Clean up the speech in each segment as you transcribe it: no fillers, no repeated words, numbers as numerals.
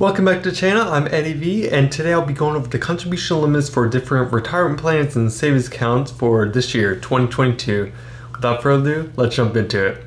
Welcome back to the channel. I'm Eddie V, and today I'll be going over the contribution limits for different retirement plans and savings accounts for this year, 2022. Without further ado, let's jump into it.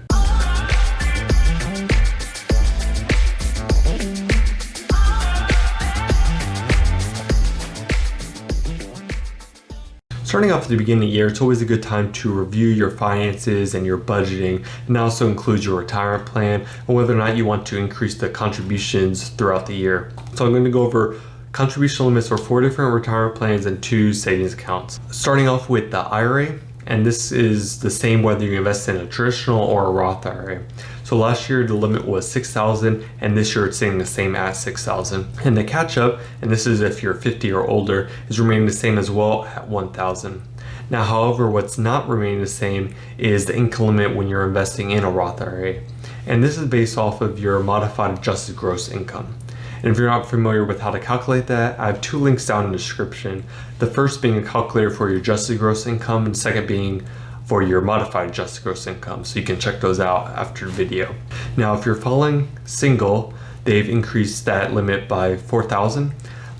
Starting off at the beginning of the year, it's always a good time to review your finances and your budgeting, and that also includes your retirement plan and whether or not you want to increase the contributions throughout the year. So I'm going to go over contribution limits for 4 different retirement plans and 2 savings accounts. Starting off with the IRA, and this is the same whether you invest in a traditional or a Roth IRA. So last year the limit was $6,000, and this year it's staying the same at $6,000. And the catch up, and this is if you're 50 or older, is remaining the same as well at $1,000. Now, however, what's not remaining the same is the income limit when you're investing in a Roth IRA. And this is based off of your modified adjusted gross income. And if you're not familiar with how to calculate that, I have 2 links down in the description. The first being a calculator for your adjusted gross income, and the second being for your modified adjusted gross income. So you can check those out after the video. Now, if you're following single, they've increased that limit by $4,000.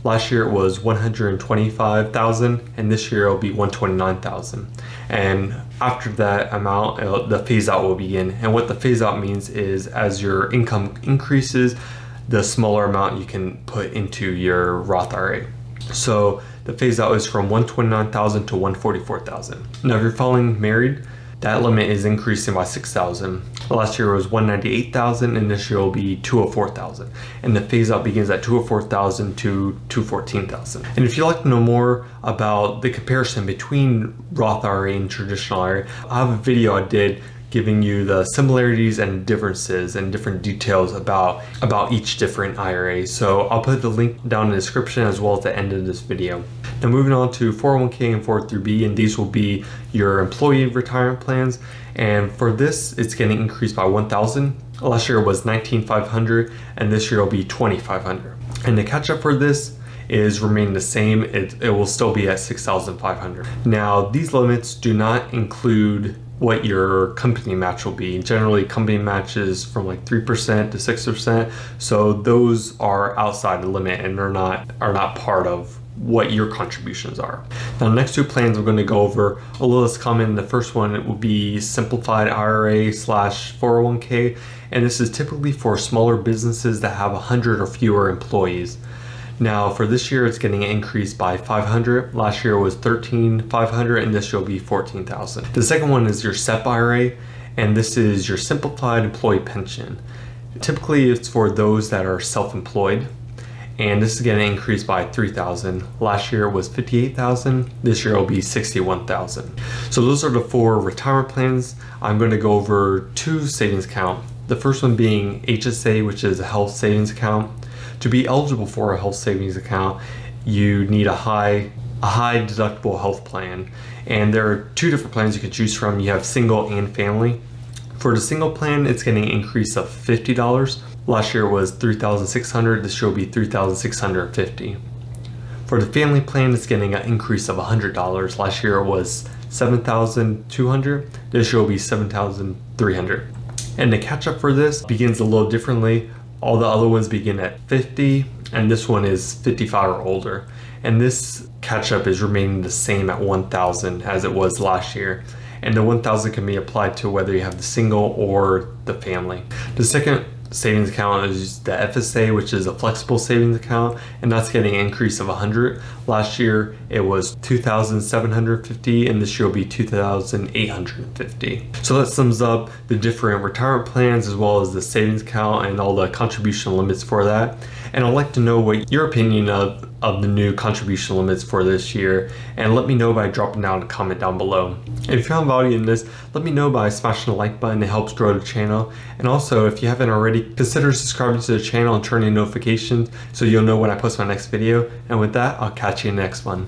Last year it was $125,000, and this year it'll be $129,000. And after that amount, the phase out will begin. And what the phase out means is as your income increases, the smaller amount you can put into your Roth IRA. So the phase out is from $129,000 to $144,000. Now, if you're following married, that limit is increasing by $6,000. Last year it was $198,000, and this year will be $204,000. And the phase out begins at $204,000 to $214,000. And if you'd like to know more about the comparison between Roth IRA and traditional IRA, I have a video I did giving you the similarities and differences and different details about each different IRA. So I'll put the link down in the description as well as the end of this video. Now, moving on to 401k and 403b, and these will be your employee retirement plans. And for this, it's getting increased by $1,000. Last year it was $19,500, and this year will be $2,500. And the catch up for this is remaining the same. It will still be at $6,500. Now, these limits do not include what your company match will be. Generally, company matches from like 3% to 6%. So those are outside the limit and are not part of what your contributions are. Now, the next 2 plans we're going to go over a little less common. The first one, it will be simplified IRA / 401k, and this is typically for smaller businesses that have 100 or fewer employees. Now, for this year, it's getting increased by $500. Last year was $13,500, and this year will be $14,000. The second one is your SEP IRA, and this is your simplified employee pension. Typically, it's for those that are self-employed, and this is getting increased by $3,000. Last year it was $58,000. This year will be $61,000. So those are the 4 retirement plans. I'm going to go over 2 savings accounts. The first one being HSA, which is a health savings account. To be eligible for a health savings account, you need a high deductible health plan. And there are 2 different plans you can choose from. You have single and family. For the single plan, it's getting an increase of $50. Last year was $3,600. This year will be $3,650. For the family plan, it's getting an increase of $100. Last year it was $7,200. This year will be $7,300. And the catch up for this begins a little differently. All the other ones begin at 50, and this one is 55 or older. And this catch up is remaining the same at 1,000 as it was last year. And the 1,000 can be applied to whether you have the single or the family. The second savings account is the FSA, which is a flexible savings account, and that's getting an increase of $100. Last year it was $2,750, and this year will be $2,850. So that sums up the different retirement plans as well as the savings account and all the contribution limits for that. And I'd like to know what your opinion of the new contribution limits for this year, and let me know by dropping down a comment down below. And if you found value in this, let me know by smashing the like button. It helps grow the channel. And also, if you haven't already, consider subscribing to the channel and turning on notifications so you'll know when I post my next video. And with that, I'll catch you in the next one.